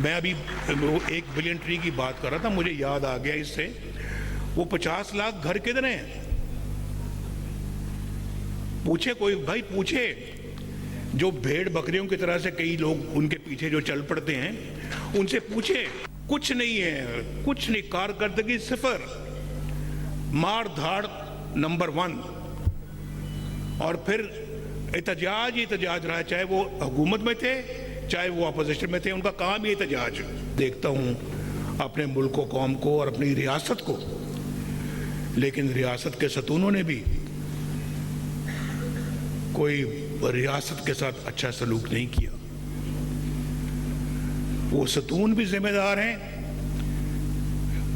मैं अभी वो 1 बिलियन ट्री की बात कर रहा था, मुझे याद आ गया इससे, वो 50 लाख घर कितने हैं? पूछे कोई भाई, पूछे जो भेड़ बकरियों की तरह से कई लोग उनके पीछे जो चल पड़ते हैं, उनसे पूछे। कुछ नहीं है, कुछ नहीं, कारकर्दगी सिफर, मार धाड़ नंबर 1, और फिर एहतजाज रहा, चाहे वो हुकूमत में थे चाहे वो अपोजिशन में थे, उनका काम ही एहतजाज। देखता हूं अपने मुल्क को, कौम को और अपनी रियासत को, लेकिन रियासत के सतूनों ने भी कोई रियासत के साथ अच्छा सलूक नहीं किया। वो सतून भी जिम्मेदार हैं,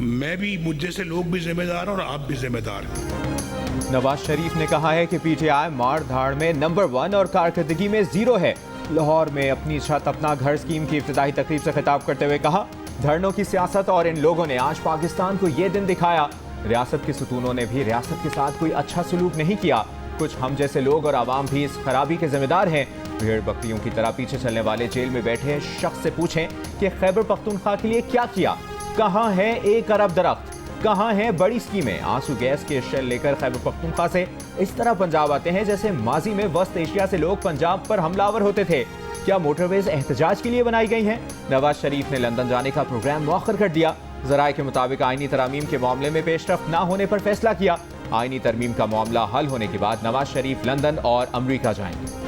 मैं भी, मुझे से लोग भी जिम्मेदार हैं और आप भी जिम्मेदार हैं। नवाज शरीफ ने कहा है कि पीटीआई मार धाड़ में नंबर 1 और कारकर्दगी में 0 है। लाहौर में अपनी छत अपना घर स्कीम की इफ्तिताही तकरीब से खिताब करते हुए कहा, धरनों की सियासत और इन लोगों ने आज पाकिस्तान को ये दिन दिखाया। रियासत के सतूनों ने भी रियासत के साथ कोई अच्छा सलूक नहीं किया। कुछ हम जैसे लोग और आवाम भी इस खराबी के जिम्मेदार हैं। भेड़ बकरियों की तरह पीछे चलने वाले जेल में बैठे शख्स से पूछें कि खैबर पख्तूनख्वा के लिए क्या किया। कहाँ है 1 अरब दरख्त, कहाँ हैं बड़ी स्कीमें? आंसू गैस के शेल लेकर खैबर पख्तूनख्वा से इस तरह पंजाब आते हैं जैसे माजी में वस्त एशिया से लोग पंजाब पर हमलावर होते थे। क्या मोटरवेज एहतजाज के लिए बनाई गई हैं? नवाज शरीफ ने लंदन जाने का प्रोग्राम मुअख्खर कर दिया। ज़राए के मुताबिक आईनी तरमीम के मामले में पेशरफ्त न होने पर फैसला किया। आईनी तरमीम का मामला हल होने के बाद नवाज शरीफ लंदन और अमरीका जाएंगे।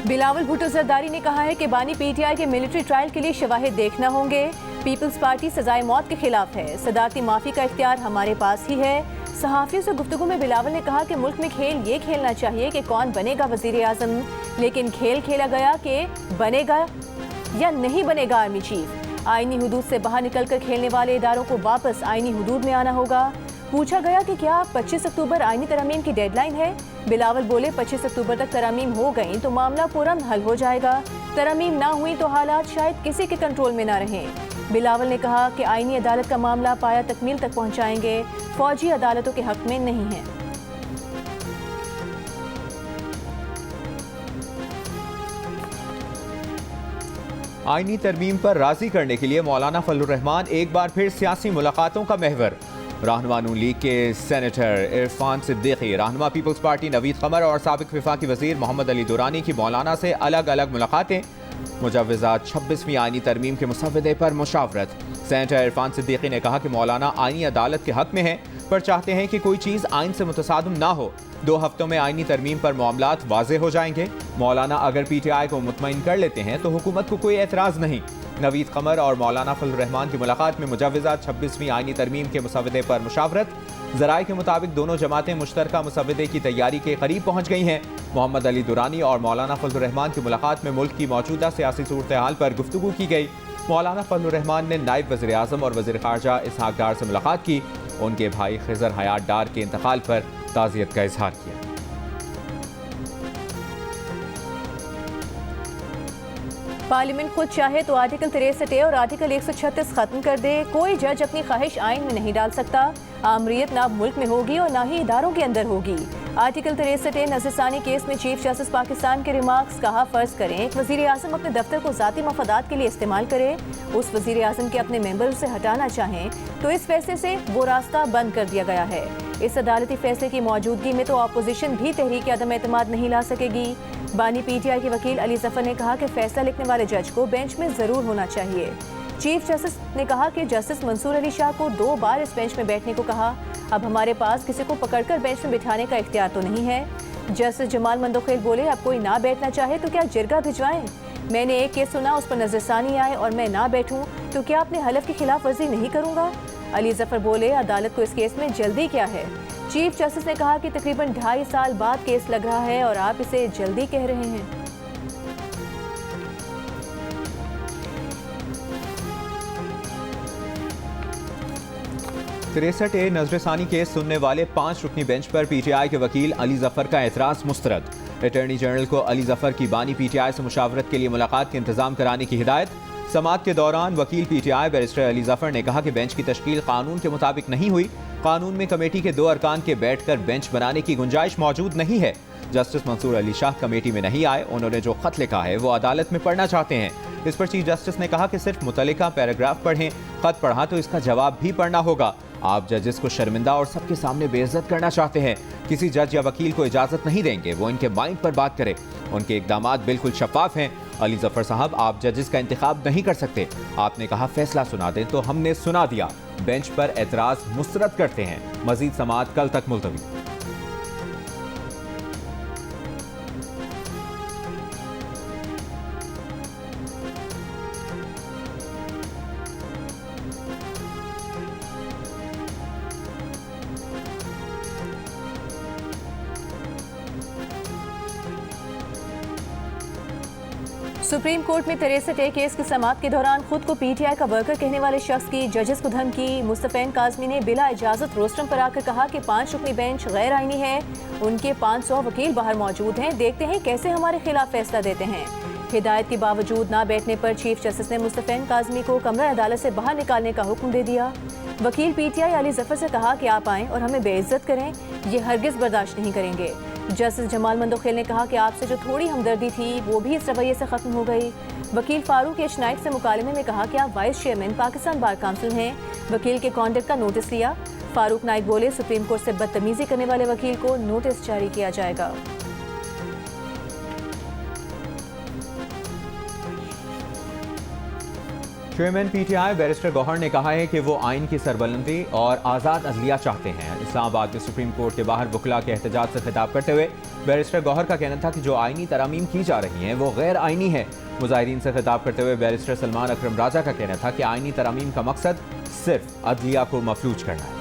बिलावल भुट्टो जरदारी ने कहा है कि बानी पीटीआई के मिलिट्री ट्रायल के लिए शवाहिद देखना होंगे। पीपल्स पार्टी सजाए मौत के खिलाफ है, सदारती माफी का इख्तियार हमारे पास ही है। सहाफियों से गुफ्तगू में बिलावल ने कहा कि मुल्क में खेल ये खेलना चाहिए कि कौन बनेगा वजीर आजम, लेकिन खेल खेला गया कि बनेगा या नहीं बनेगा आर्मी चीफ। आईनी हुदूद से बाहर निकलकर खेलने वाले इदारों को वापस आईनी हुदूद में आना होगा। पूछा गया कि क्या 25 अक्टूबर आईनी तरमीम की डेडलाइन है? बिलावल बोले 25 अक्टूबर तक तरमीम हो गई तो मामला तुरंत हल हो जाएगा, तरमीम ना हुई तो हालात शायद किसी के कंट्रोल में ना रहें। बिलावल ने कहा कि आईनी अदालत का मामला पाया तकमील तक पहुंचाएंगे, फौजी अदालतों के हक में नहीं है। आईनी तरमीम पर राजी करने के लिए मौलाना फजलुर रहमान एक बार फिर सियासी मुलाकातों का महवर। रहनुमा नून लीग के सेनेटर इरफान सिद्दीकी, रहनुमा पीपल्स पार्टी नवीद कमर और साबिक वफाकी वजीर मोहम्मद अली दुरानी की मौलाना से अलग अलग मुलाकातें। मुजव्वज़ात 26वीं आईनी तरमीम के मुसव्वदे पर मुशावरत। सेनेटर इरफान सिद्दीकी ने कहा कि मौलाना आईनी अदालत के हक में हैं, पर चाहते हैं कि कोई चीज़ आइन से मुतसादिम ना हो। 2 हफ्तों में आईनी तरमीम पर मामलात वाज़े हो जाएंगे। मौलाना अगर पीटीआई को मुतमईन कर लेते हैं तो हुकूमत को कोई एतराज़ नहीं। नवीद कमर और मौलाना फजलुर रहमान की मुलाकात में मुजव्वज़ात 26वीं आईनी तरमीम के मुसव्वदे पर मुशावरत। ज़राए के मुताबिक दोनों जमातें मुश्तरका मुसव्वदे की तैयारी के करीब पहुँच गई हैं। मोहम्मद अली दुरानी और मौलाना फजलुर रहमान की मुलाकात में मुल्क की मौजूदा सियासी सूरत हाल पर गुफ्तगू की गई। मौलाना फजलुर रहमान ने नायब वज़ीर आज़म और वज़ीर ख़ारजा इसहाक डार से मुलाकात की। उनके भाई खिज़र हयात डार के इंतकाल पर ताज़ियत का इजहार किया। पार्लियामेंट खुद चाहे तो आर्टिकल 63 और आर्टिकल 136 खत्म कर दे। कोई जज अपनी ख्वाहिश आइन में नहीं डाल सकता। आमरीत ना मुल्क में होगी और ना ही इदारों के अंदर होगी। आर्टिकल 63 नज़रसानी केस में चीफ जस्टिस पाकिस्तान के रिमार्क्स कहा, फर्ज करें एक वजीर आज़म अपने दफ्तर को ज़ाती मफादात के लिए इस्तेमाल करे, उस वजीर आज़म के अपने मेंबर उसे हटाना चाहें तो इस फैसले से वो रास्ता बंद कर दिया गया है। इस अदालती फैसले की मौजूदगी में तो अपोजिशन भी तहरीक अदम एतमाद नहीं ला सकेगी। बानी पीटीआई के वकील अली जफर ने कहा कि फैसला लिखने वाले जज को बेंच में जरूर होना चाहिए। चीफ जस्टिस ने कहा कि जस्टिस मंसूर अली शाह को 2 बार इस बेंच में बैठने को कहा। अब हमारे पास किसी को पकड़कर बेंच में बिठाने का इख्तियार तो नहीं है। जस्टिस जमाल मंदोखेल बोले, अब कोई ना बैठना चाहे तो क्या जिरगा भिजवाएं? मैंने एक केस सुना, उस पर नजरसानी आए और मैं ना बैठूं तो क्या अपने हलफ की खिलाफ वर्जी नहीं करूंगा? अली जफर बोले, अदालत को इस केस में जल्दी क्या है? चीफ जस्टिस ने कहा कि तकरीबन 2.5 साल बाद केस लग रहा है और आप इसे जल्दी कह रहे हैं। 63A नजरसानी केस सुनने वाले 5 रुकनी बेंच पर पीटीआई के वकील अली जफर का एतराज़ मुस्तरद। अटॉर्नी जनरल को अली जफर की बानी पीटीआई से मुशावरत के लिए मुलाकात के इंतजाम कराने की हिदायत। समाअत के दौरान वकील PTI बैरिस्टर अली जफर ने कहा कि बेंच की तश्कील कानून के मुताबिक नहीं हुई। कानून में कमेटी के 2 अरकान के बैठकर बेंच बनाने की गुंजाइश मौजूद नहीं है। जस्टिस मंसूर अली शाह कमेटी में नहीं आए। उन्होंने जो खत लिखा है वो अदालत में पढ़ना चाहते हैं। इस पर चीफ जस्टिस ने कहा कि सिर्फ मुतल्लिका पैराग्राफ पढ़ें, खत पढ़ा तो इसका जवाब भी पढ़ना होगा। आप जजेस को शर्मिंदा और सबके सामने बेइज्जत करना चाहते हैं। किसी जज या वकील को इजाजत नहीं देंगे वो इनके माइंड पर बात करे। उनके इकदामात बिल्कुल शफाफ हैं। अली जफर साहब, आप जजेस का इंतखाब नहीं कर सकते। आपने कहा फैसला सुना दें तो हमने सुना दिया। बेंच पर एतराज मुस्तरद करते हैं। मजीद समाअत कल तक मुलतवी। सुप्रीम कोर्ट में 63A केस की समाअत के दौरान खुद को PTI का वर्कर कहने वाले शख्स की जजेस को धमकी। मुस्तफैन काज़मी ने बिला इजाजत रोस्टरम पर आकर कहा कि 5 रुकनी बेंच गैर आईनी है। उनके 500 वकील बाहर मौजूद हैं। देखते हैं कैसे हमारे खिलाफ फैसला देते हैं। हिदायत के बावजूद ना बैठने पर चीफ जस्टिस ने मुस्तफैन काज़मी को कमरा अदालत से बाहर निकालने का हुक्म दे दिया। वकील PTI अली जफर से कहा कि आप आएँ और हमें बेइज्जत करें, ये हरगिज़ बर्दाश्त नहीं करेंगे। जस्टिस जमाल मंदोखेल ने कहा कि आपसे जो थोड़ी हमदर्दी थी वो भी इस रवैये से ख़त्म हो गई। वकील फारूक एच नाइक से मुकालमे में कहा कि आप vice chairman Pakistan bar council हैं। वकील के कॉन्डक्ट का नोटिस लिया। फारूक नाइक बोले, सुप्रीम कोर्ट से बदतमीजी करने वाले वकील को नोटिस जारी किया जाएगा। चेयरमैन PTI बैरिस्टर गौहर ने कहा है कि वो आइन की सरबलंदी और आज़ाद अदलिया चाहते हैं। इस्लामाबाद में सुप्रीम कोर्ट के बाहर वकला के एहतजाज से खिताब करते हुए बैरिस्टर गौहर का कहना था कि जो आइनी तरामीम की जा रही हैं वो गैर आइनी है। मुजाहिरीन से खिताब करते हुए बैरिस्टर सलमान अकरम राजा का कहना था कि आइनी तरामीम का मकसद सिर्फ अदलिया को मफलूज करना है।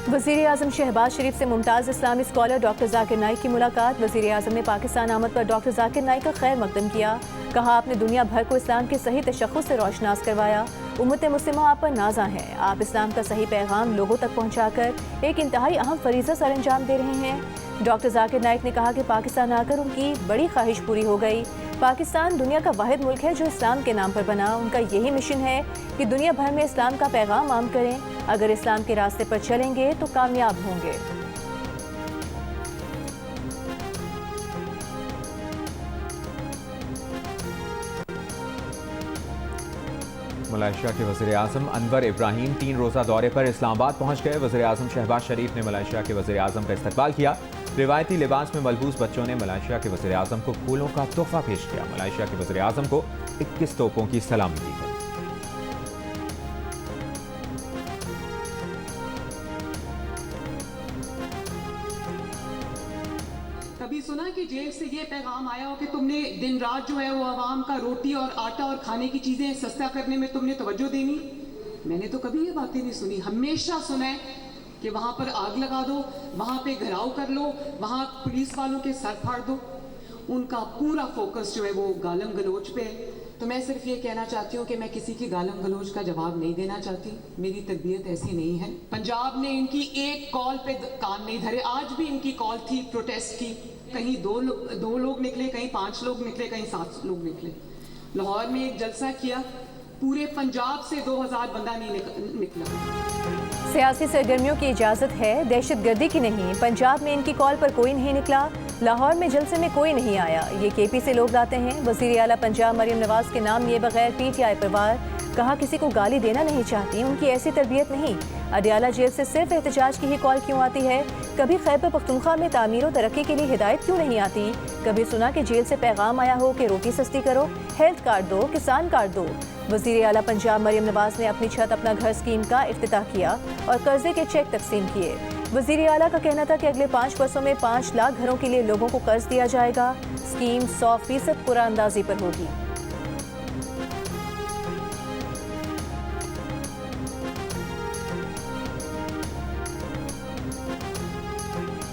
वज़ीर आज़म शहबाज शरीफ से मुमताज़ इस्लामी स्कॉलर डॉक्टर जाकिर नाइक की मुलाकात। वज़ीर आज़म ने पाकिस्तान आमद पर डॉक्टर जाकिर नाइक का खैर मकदम किया। कहा, आपने दुनिया भर को इस्लाम के सही तशख़्ख़ुस से रोशनास करवाया। उम्मत मुस्लिमा आप पर नाज़ा है। आप इस्लाम का सही पैगाम लोगों तक पहुँचाकर एक इंतहाई अहम फरीज़ा सर अंजाम दे रहे हैं। डॉक्टर जाकिर नाइक ने कहा कि पाकिस्तान आकर उनकी बड़ी ख्वाहिश पूरी हो गई। पाकिस्तान दुनिया का वाहिद मुल्क है जो इस्लाम के नाम पर बना। उनका यही मिशन है कि दुनिया भर में इस्लाम का पैगाम आम करें। अगर इस्लाम के रास्ते पर चलेंगे तो कामयाब होंगे। मलेशिया के वज़ीर आज़म अनवर इब्राहिम 3 रोज़ा दौरे पर इस्लामाबाद पहुंच गए। वज़ीर आज़म शहबाज शरीफ ने मलेशिया के वज़ीर आज़म का इस्तकबाल किया। रिवायती लिबास में मलबूस बच्चों ने मलेशिया के वज़ीर आज़म को फूलों का तोहफा पेश किया। मलेशिया के वज़ीर आज़म को 21 तोपों की सलामी दी गई। कभी सुना कि जेल से ये पैगाम आया हो कि तुमने दिन रात जो है वो आवाम का रोटी और आटा और खाने की चीजें सस्ता करने में तुमने तवज्जो देनी? मैंने तो कभी ये बातें नहीं सुनी। हमेशा सुना है कि वहां पर आग लगा दो, वहां पे घेराव कर लो, वहां पुलिस वालों के सर फाड़ दो। उनका पूरा फोकस जो है वो गालम गलोच पे है। तो मैं सिर्फ ये कहना चाहती हूँ कि मैं किसी की गालम गलोच का जवाब नहीं देना चाहती। मेरी तरबियत ऐसी नहीं है। पंजाब ने इनकी एक कॉल पे कान नहीं धरे। आज भी इनकी कॉल थी प्रोटेस्ट की। कहीं दो लोग निकले, कहीं 5 लोग निकले, कहीं 7 लोग निकले। लाहौर में एक जलसा किया, पूरे पंजाब से 2000 बंदा नहीं निकला। सियासी सरगर्मियों की इजाज़त है, दहशतगर्दी की नहीं। पंजाब में इनकी कॉल पर कोई नहीं निकला। लाहौर में जलसे में कोई नहीं आया। ये KP से लोग लाते हैं। वज़ीर आला पंजाब मरियम नवाज के नाम लिए बगैर PTI पर वार। कहा, किसी को गाली देना नहीं चाहती, उनकी ऐसी तरबियत नहीं। अडियाला जेल से सिर्फ एहतजाज की ही कॉल क्यों आती है? कभी खैबर पख्तूनख्वा में तामीर और तरक्की के लिए हिदायत क्यों नहीं आती? कभी सुना कि जेल से पैगाम आया हो कि रोटी सस्ती करो, हेल्थ कार्ड दो, किसान कार्ड दो? वज़ीर आला पंजाब मरियम नवाज ने अपनी छत अपना घर स्कीम का इफ्तिताह किया और कर्जे के चेक तकसीम किए। वज़ीर आला का कहना था कि अगले 5 वर्षों में 5 लाख घरों के लिए लोगों को कर्ज दिया जाएगा। स्कीम 100% पूरा अंदाजी पर होगी।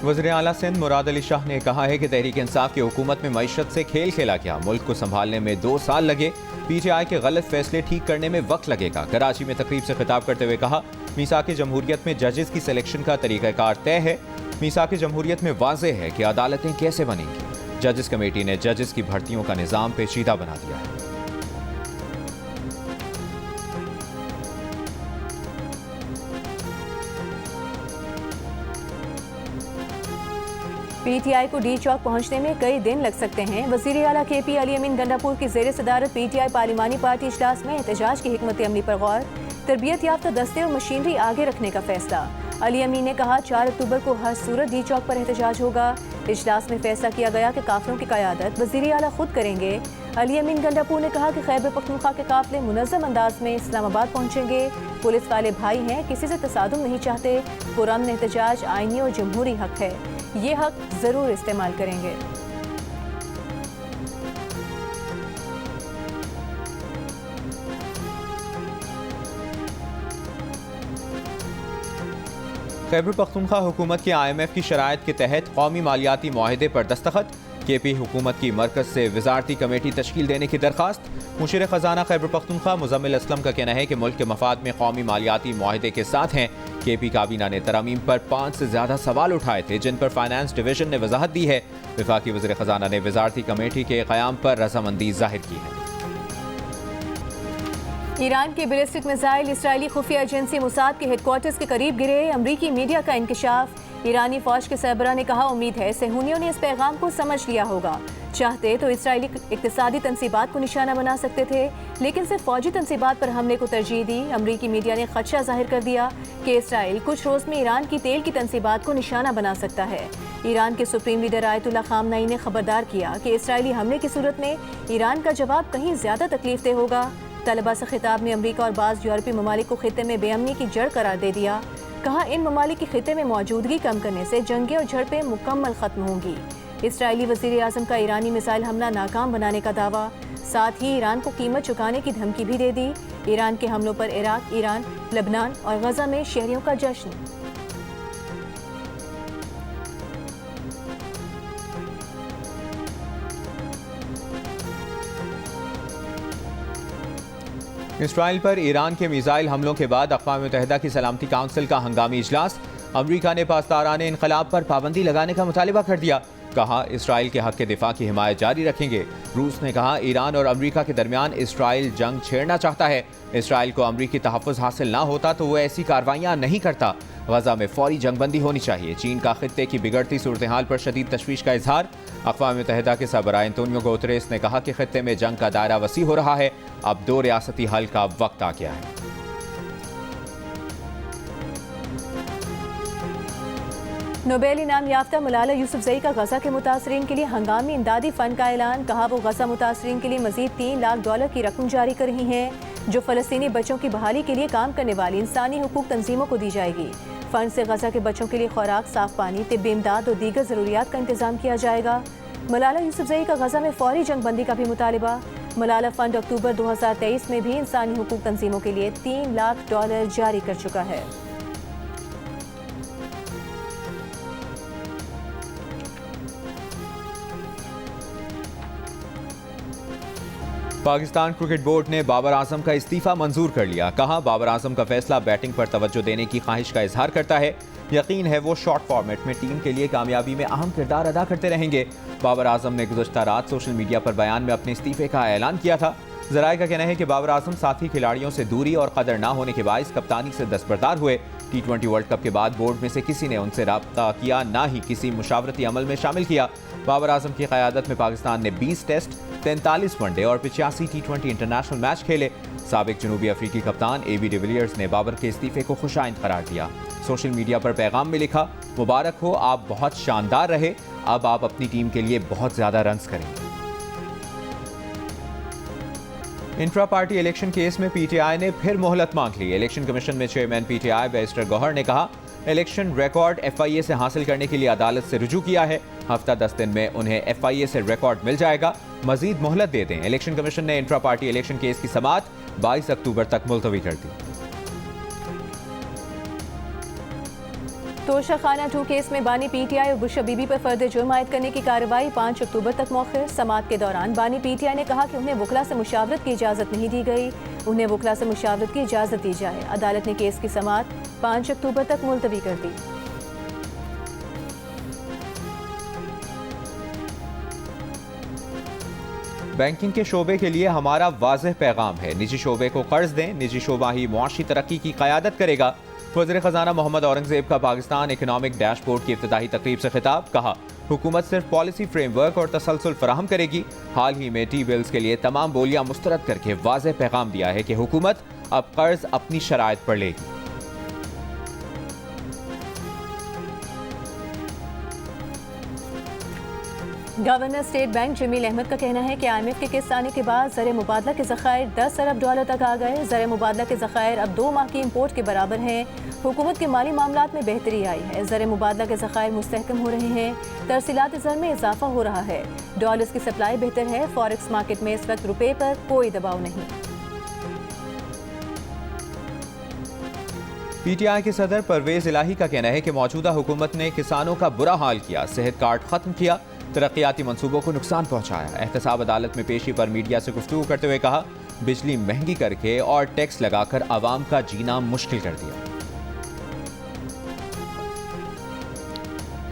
वज़ीर आला सिंध मुराद अली शाह ने कहा है कि तहरीक इंसाफ की हुकूमत में मईशत से खेल खेला गया। मुल्क को संभालने में 2 साल लगे। PTI के गलत फैसले ठीक करने में वक्त लगेगा। कराची में तकरीब से खिताब करते हुए कहा, मीसाक-ए-जमहूरियत में जजेस की सिलेक्शन का तरीक़ाकार तय है। मीसाक जमहूरियत में वाज़ेह है कि अदालतें कैसे बनेंगी। जजेस कमेटी ने जजेस की भर्तियों का निज़ाम पेचीदा बना दिया है। पीटीआई को डी चौक पहुंचने में कई दिन लग सकते हैं। वज़ीर आला KP अली अमीन गंडापुर की ज़ेर सदारत पीटीआई पार्लिमानी पार्टी इजलास में एहतजाज की हिकमत अमली पर गौर, तरबियत याफ्ता दस्ते और मशीनरी आगे रखने का फैसला। अली अमीन ने कहा 4 अक्टूबर को हर सूरत डी चौक पर एहतजाज होगा। इजलास में फैसला किया गया कि काफिलों की क़यादत वज़ीर आला खुद करेंगे। अली अमीन गंडापुर ने कहा कि खैबर पख्तूनख्वा के काफिले मुनज़्ज़म अंदाज में इस्लामाबाद पहुंचेंगे। पुलिस वाले भाई हैं, किसी से तसादुम नहीं चाहते। पुरअमन एहतजाज आईनी और जमहूरी हक है, ये हक जरूर इस्तेमाल करेंगे। खैबर पख्तूनख्वा हुकूमत की IMF की शराइत के तहत कौमी मालियाती मुआहदे पर दस्तखत। KP हुकूमत की मरकज से वजारती कमेटी तश्कील देने की दरख्वास्त। मुशीर ख़जाना खैबर पख्तूनख्वा मुज़म्मिल असलम का कहना है कि मुल्क के मफाद में कौमी मालियाती मुआहदे के साथ हैं। KP काबीना ने तरमीम पर 5 से ज़्यादा सवाल उठाए थे, जिन पर फाइनेंस डिवीजन ने वजाहत दी है। वफाकी वज़ीर ख़जाना ने वजारती कमेटी के क़याम पर रजामंदी जाहिर की है। ईरान के बैलिस्टिक मिसाइल इसराइली खुफिया एजेंसी मुसाद के हेडक्वार्टर्स के करीब गिरे। अमरीकी मीडिया का इंकशाफ। ईरानी फौज के सरबरा ने कहा उम्मीद है सेहूनियों ने इस पैगाम को समझ लिया होगा। चाहते तो इसराइली इक्तिसादी तनसीबात को निशाना बना सकते थे, लेकिन सिर्फ फौजी तनसीबात पर हमले को तरजीह दी। अमरीकी मीडिया ने खदशा जाहिर कर दिया कि इसराइल कुछ रोज़ में ईरान की तेल की तनसीबात को निशाना बना सकता है। ईरान के सुप्रीम लीडर आयतुल्ला खामनई ने खबरदार किया कि इसराइली हमले की सूरत में ईरान का जवाब कहीं ज़्यादा तकलीफदेह होगा। तलबा से खिताब में अमरीका और बाज़ यूरोपीय ममालिक को खिते में बेअमनी की जड़ करार दे दिया। कहा इन ममालिक की खिते में मौजूदगी कम करने से जंगें और झड़पें मुकम्मल खत्म होंगी। इसराइली वज़ीर आज़म का ईरानी मिसाइल हमला नाकाम बनाने का दावा, साथ ही ईरान को कीमत चुकाने की धमकी भी दे दी। ईरान के हमलों पर इराक, ईरान, लेबनान और गजा में शहरियों का जश्न। इसराइल पर ईरान के मिसाइल हमलों के बाद अक़वाम मुत्तहिदा की सलामती काउंसिल का हंगामी इजलास। अमरीका ने पासदारान इनकलाब पर पाबंदी लगाने का मुतालिबा कर दिया। कहा इसराइल के हक के दिफा की हिमायत जारी रखेंगे। रूस ने कहा ईरान और अमरीका के दरमियान इसराइल जंग छेड़ना चाहता है। इसराइल को अमरीकी तहफ़्फ़ुज़ हासिल ना होता तो वह ऐसी कार्रवाइयाँ नहीं करता। गजा में फौरी जंगबंदी होनी चाहिए। चीन का खित्ते की बिगड़ती सूरत हाल पर शदीद तशवीश का इजहार। अक़वाम मुत्तहिदा के सरबराह एंटोनियो गुतेरेस ने कहा कि खित्ते में जंग का दायरा वसी हो रहा है। अब 2 रियासती हल का वक्त आ गया है। नोबेल इनाम याफ्ता मलाला यूसुफजई का गजा के मुतासरीन के लिए हंगामी इमदादी फ़ंड का ऐलान। कहा वो गजा मुतासरीन के लिए मजीद $3 लाख की रकम जारी कर रही हैं, जो फ़लस्तीनी बच्चों की बहाली के लिए काम करने वाली इंसानी हुकूक तंजीमों को दी जाएगी। फ़ंड से गजा के बच्चों के लिए खुराक, साफ पानी, तिब्बी इमदाद और दीगर ज़रूरियात का इंतजाम किया जाएगा। मलाला यूसुफजई का गजा में फौरी जंगबंदी का भी मुतालिबा। मलाला फ़ंड अक्टूबर 2023 में भी इंसानी हुकूक तंजीमों के लिए $3 लाख जारी कर चुका है। पाकिस्तान क्रिकेट बोर्ड ने बाबर आजम का इस्तीफा मंजूर कर लिया। कहा बाबर आजम का फैसला बैटिंग पर तवज्जो देने की ख्वाहिश का इजहार करता है। यकीन है वो शॉर्ट फॉर्मेट में टीम के लिए कामयाबी में अहम किरदार अदा करते रहेंगे। बाबर आजम ने गुज़श्ता रात सोशल मीडिया पर बयान में अपने इस्तीफे का ऐलान किया था। ज़राए का कहना है कि बाबर आजम साथी खिलाड़ियों से दूरी और कदर ना होने के बायस कप्तानी से दस्तबरदार हुए। T20 वर्ल्ड कप के बाद बोर्ड में से किसी ने उनसे रब्ता किया, ना ही किसी मुशावरती अमल में शामिल किया। बाबर आजम की क़यादत में पाकिस्तान ने 20 टेस्ट, 43 वनडे और 85 T20 इंटरनेशनल मैच खेले। साबिक जनूबी अफ्रीकी कप्तान AB डिविलियर्स ने बाबर के इस्तीफे को खुशाइंद करार दिया। सोशल मीडिया पर पैगाम में लिखा, मुबारक हो, आप बहुत शानदार रहे, अब आप अपनी टीम के लिए बहुत ज़्यादा रन्स करेंगे। इंट्रा पार्टी इलेक्शन केस में PTI ने फिर मोहलत मांग ली। इलेक्शन कमीशन में चेयरमैन PTI बैरिस्टर गौहर ने कहा इलेक्शन रिकॉर्ड FIA से हासिल करने के लिए अदालत से रुजू किया है। हफ्ता 10 दिन में उन्हें FIA से रिकॉर्ड मिल जाएगा। मजीद मोहलत दे दें। इलेक्शन कमीशन ने इंट्रा पार्टी इलेक्शन केस की समाअत 22 अक्टूबर तक मुलतवी कर दी। तोशाखाना 2 केस में बानी PTI और बुशरा बीबी पर फर्द जुर्म आयद करने की कार्रवाई 5 अक्टूबर तक मौखिर। समाअत के दौरान बानी PTI ने कहा कि उन्हें वकला से मुशावरत की इजाज़त नहीं दी गई, उन्हें वकला से मुशावरत की इजाज़त दी जाए। अदालत ने केस की समाअत 5 अक्टूबर तक मुलतवी कर दी। बैंकिंग के शोबे के लिए हमारा वाज़ेह पैगाम है, निजी शोबे को कर्ज दें, निजी शोबा ही मुआशी तरक्की की क़यादत करेगा। वज़ीर ख़ज़ाना मोहम्मद औरंगज़ेब का पाकिस्तान इकनॉमिक डैशबोर्ड की इफ्तिताही तकरीब से खिताब। कहा, हुकूमत सिर्फ पॉलिसी फ्रेमवर्क और तसलसल फराहम करेगी। हाल ही में टी बिल्स के लिए तमाम बोलियां मुस्तरद करके वाज़ेह पैगाम दिया है कि हुकूमत अब कर्ज अपनी शराइत पर लेगी। Governor state bank Jameel Ahmed का कहना है कि IMF के किस्त आने के बाद ज़र मुबादला के ज़खायर 10 अरब डॉलर तक आ गए। ज़र मुबादला के ज़खायर अब 2 माह की इम्पोर्ट के बराबर हैं। हुकूमत के माली मामलात में बेहतरी आई है। ज़र मुबादला के ज़खायर मुस्तहकम हो रहे हैं। तरसीलात ज़र में इजाफा हो रहा है। डॉलर्स की सप्लाई बेहतर है। फॉरेक्स मार्केट में इस वक्त रुपये पर कोई दबाव नहीं। PTI के सदर परवेज इलाही का कहना है कि मौजूदा हुकूमत ने किसानों का बुरा हाल किया, सेहत कार्ड खत्म किया, तरक्याती मंसूबों को नुकसान पहुंचाया। एहतसाब अदालत में पेशी पर मीडिया से गुफ्तगू करते हुए कहा, बिजली महंगी करके और टैक्स लगाकर आवाम का जीना मुश्किल कर दिया।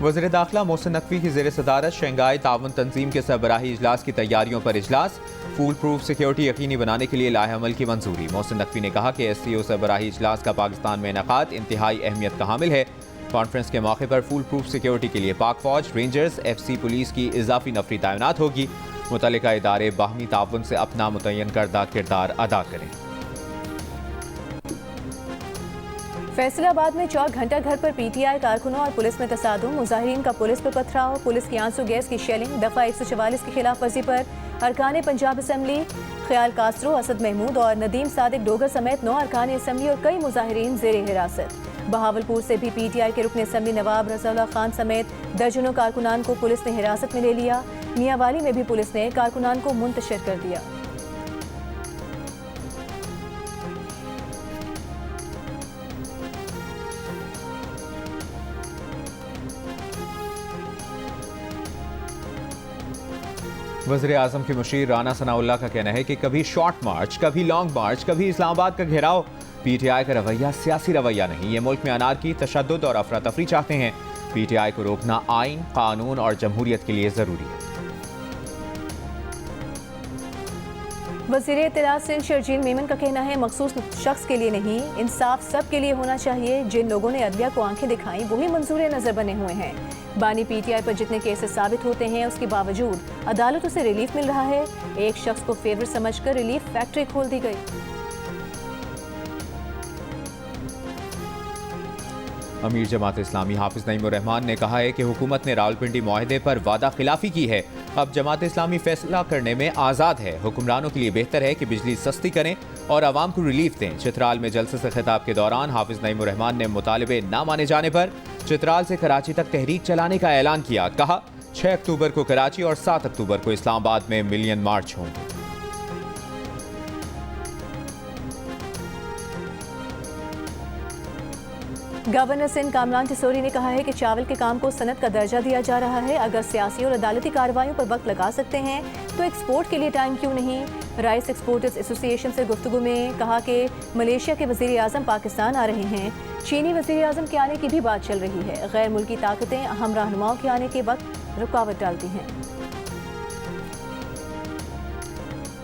वज़ीर दाखिला मोहसिन नकवी की ज़ेर सदारत शंघाई ताउन तंजीम के सरबराही इजलास की तैयारियों पर इजलास। फूल प्रूफ सिक्योरिटी यकीनी बनाने के लिए लाहेअमल की मंजूरी। मोहसिन नकवी ने कहा कि SCO सरबराही इजलास का पाकिस्तान में इनेकाद इंतहाई अहमियत का हामिल है। कॉन्फ्रेंस के मौके पर फूल प्रूफ सिक्योरिटी के लिए पाक फौज, रेंजर्स, FC पुलिस की इजाफी नफरी तैनात होगी। मुतल्लिका इदारे बाहमी ताउन से अपना मुतय्यन करदा किरदार अदा करें। फैसलाबाद में चौक घंटा घर पर PTI कारकुनों और पुलिस में तसादुम। मुजाहिरीन का पुलिस पर पथराव, पुलिस की आंसू गैस की शेलिंग। दफा 144 की खिलाफ वर्जी पर अरकान पंजाब असम्बली ख्याल कासरो, असद महमूद और नदीम सादिक डोगर समेत 9 अरकान असम्बली और कई मुजाहिरीन जेर हिरासत। बहावलपुर से भी PTI के रुकन असम्बली नवाब रज़ाउल्लाह खान समेत दर्जनों कारकुनान को पुलिस ने हिरासत में ले लिया। मियांवाली में भी पुलिस ने कारकुनान को मुंतशिर कर दिया। वज़ीर आज़म के मुशीर राना सनाउल्लाह का कहना है कि कभी शॉर्ट मार्च, कभी लॉन्ग मार्च, कभी इस्लामाबाद का घेराव। PTI का रवैया सियासी रवैया नहीं, ये मुल्क में अनारकी, तशद्दुद और अफरा तफरी चाहते हैं। PTI को रोकना आइन, कानून और जमहूरियत के लिए जरूरी है। वज़ीर इत्तलात सिंध शर्जील मेमन का कहना है, मखसूस शख्स के लिए नहीं, इंसाफ सब के लिए होना चाहिए। जिन लोगों ने अदलिया को आंखें दिखाई वही मंजूर नजर बने हुए हैं। बानी PTI पर जितने केसेस साबित होते हैं उसके बावजूद अदालतों से रिलीफ मिल रहा है। एक शख्स को फेवर समझकर रिलीफ फैक्ट्री खोल दी गई। अमीर जमात इस्लामी हाफिज नईमुर रहमान ने कहा है कि हुकूमत ने रावलपिंडी मुआहदे पर वादा खिलाफी की है। अब जमात इस्लामी फैसला करने में आज़ाद है। हुक्मरानों के लिए बेहतर है कि बिजली सस्ती करें और आवाम को रिलीफ दें। चित्राल में जलसे से खिताब के दौरान हाफिज नईमुर रहमान ने मुतालिबे न माने जाने पर चित्राल से कराची तक तहरीक चलाने का ऐलान किया। कहा, 6 अक्टूबर को कराची और 7 अक्टूबर को इस्लामाबाद में मिलियन मार्च होंगे। गवर्नर सिंध कामरान टिसोरी ने कहा है कि चावल के काम को सनत का दर्जा दिया जा रहा है। अगर सियासी और अदालती कार्रवाइयों पर वक्त लगा सकते हैं तो एक्सपोर्ट के लिए टाइम क्यों नहीं। राइस एक्सपोर्टर्स एसोसिएशन से गुफ्तगू में कहा कि मलेशिया के वज़ीर आज़म पाकिस्तान आ रहे हैं। चीनी वज़ीर आज़म के आने की भी बात चल रही है। गैर मुल्की ताकतें अहम रहनुमाओं के आने के वक्त रुकावट डालती हैं।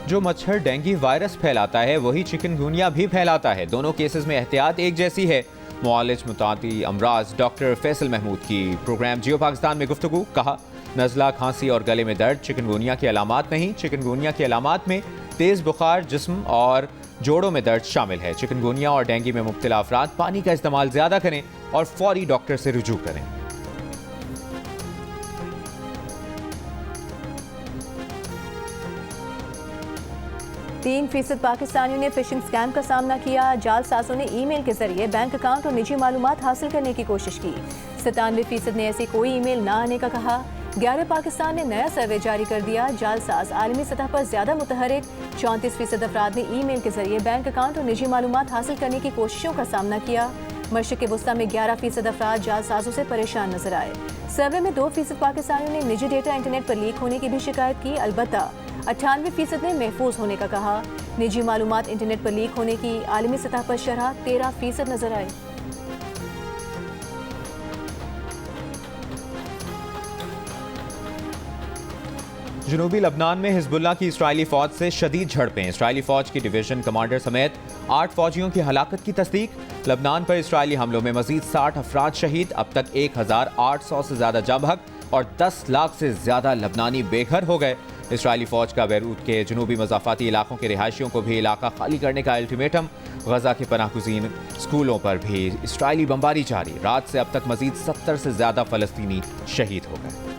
जो मच्छर डेंगू वायरस फैलाता है वही चिकनगुनिया भी फैलाता है। दोनों केसेस में एहतियात एक जैसी है। मुआलिज मुतादी अमराज डॉक्टर फैसल महमूद की प्रोग्राम जियो पाकिस्तान में गुफ्तगू। कहा, नज़ला, खांसी और गले में दर्द चिकनगुनिया की अलामात नहीं। चिकनगुनिया की अलामात में तेज़ बुखार, जिस्म और जोड़ों में दर्द शामिल है। चिकनगुनिया और डेंगू में मुब्तला अफराद पानी का इस्तेमाल ज़्यादा करें और फौरी डॉक्टर से रुजू करें। 3% पाकिस्तानियों ने फिशिंग स्कैम का सामना किया। जालसाजों ने ईमेल के जरिए बैंक अकाउंट और निजी मालूमात हासिल करने की कोशिश की। 97% ने ऐसी कोई ईमेल ना आने का कहा। 11 पाकिस्तान ने नया सर्वे जारी कर दिया। जालसाज आलमी सतह पर ज्यादा मुतहरिक। 34% अफराद ने ईमेल के जरिए बैंक अकाउंट और निजी मालूमात हासिल करने की कोशिशों का सामना किया। मशरिक़ वस्ता में 11% अफराद जालसाजों से परेशान नजर आए। सर्वे में 2% पाकिस्तानियों ने निजी डेटा इंटरनेट पर लीक होने की भी शिकायत की। अलबत्ता 98% ने महफूज होने का कहा। निजी मालूमात इंटरनेट पर लीक होने की आलमी सतह पर शरह 13% नजर आई। जनूबी लबनान में हिजबुल्लाह की इसराइली फौज से शदीद झड़पें। इसराइली फौज की डिवीजन कमांडर समेत 8 फौजियों की हलाकत की तस्दीक। लबनान पर इसराइली हमलों में मजीद 60 अफराद शहीद। अब तक 1800 से ज्यादा जाँ बहक और 10 लाख से ज्यादा लबनानी बेघर हो गए। इसराइली फौज का बैरूत के जनूबी मज़ाफ़ाती इलाकों के रिहायशियों को भी इलाका खाली करने का अल्टीमेटम। गजा के पनाहगुज़ीन स्कूलों पर भी इसराइली बमबारी जारी। रात से अब तक मजीद 70 से ज्यादा फ़लस्तीनी शहीद हो गए।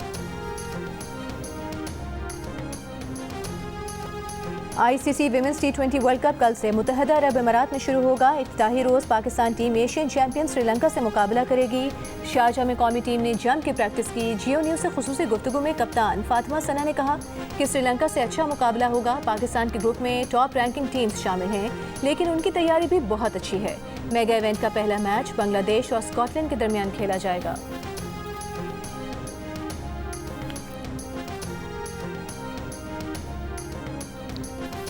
ICC women's T20 world cup कल से मुत्तहदा अरब अमारात में शुरू होगा। इफ्तिताही रोज़ Pakistan team Asian champion Sri Lanka से मुकाबला करेगी। शारजाह में कौमी टीम ने जम की प्रैक्टिस की। जियो न्यूज़ से खुसूसी गुफ्तगू में कप्तान फातिमा सना ने कहा कि श्रीलंका से अच्छा मुकाबला होगा। पाकिस्तान के ग्रुप में टॉप रैंकिंग टीम्स शामिल हैं, लेकिन उनकी तैयारी भी बहुत अच्छी है। मेगा इवेंट का पहला मैच बांग्लादेश और स्कॉटलैंड के दरमियान खेला जाएगा।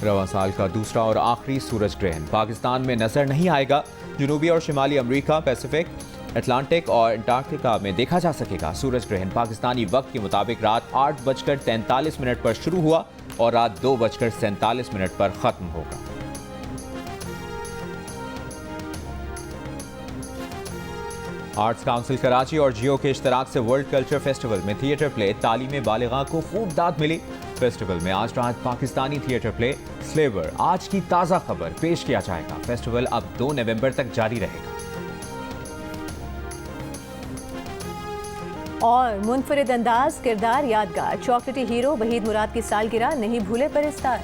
रवां साल का दूसरा और आखिरी सूरज ग्रहण पाकिस्तान में नजर नहीं आएगा। जनूबी और शिमाली अमेरिका, पैसिफिक, अटलांटिक और अंटार्कटिका में देखा जा सकेगा। सूरज ग्रहण पाकिस्तानी वक्त के मुताबिक रात 8:43 पर शुरू हुआ और रात 2:47 पर खत्म होगा। आर्ट्स काउंसिल कराची और जियो के इश्तराक से वर्ल्ड कल्चर फेस्टिवल में थिएटर प्ले तालीम बालिगा को खूब दाद मिली। फेस्टिवल में आज रात पाकिस्तानी थिएटर प्ले स्लेवर आज की ताज़ा खबर पेश किया जाएगा। फेस्टिवल अब 2 नवंबर तक जारी रहेगा। और मुनफरिद अंदाज, किरदार यादगार, चॉकलेटी हीरो वहीद मुराद की सालगिरह नहीं भूले पर इस्तार।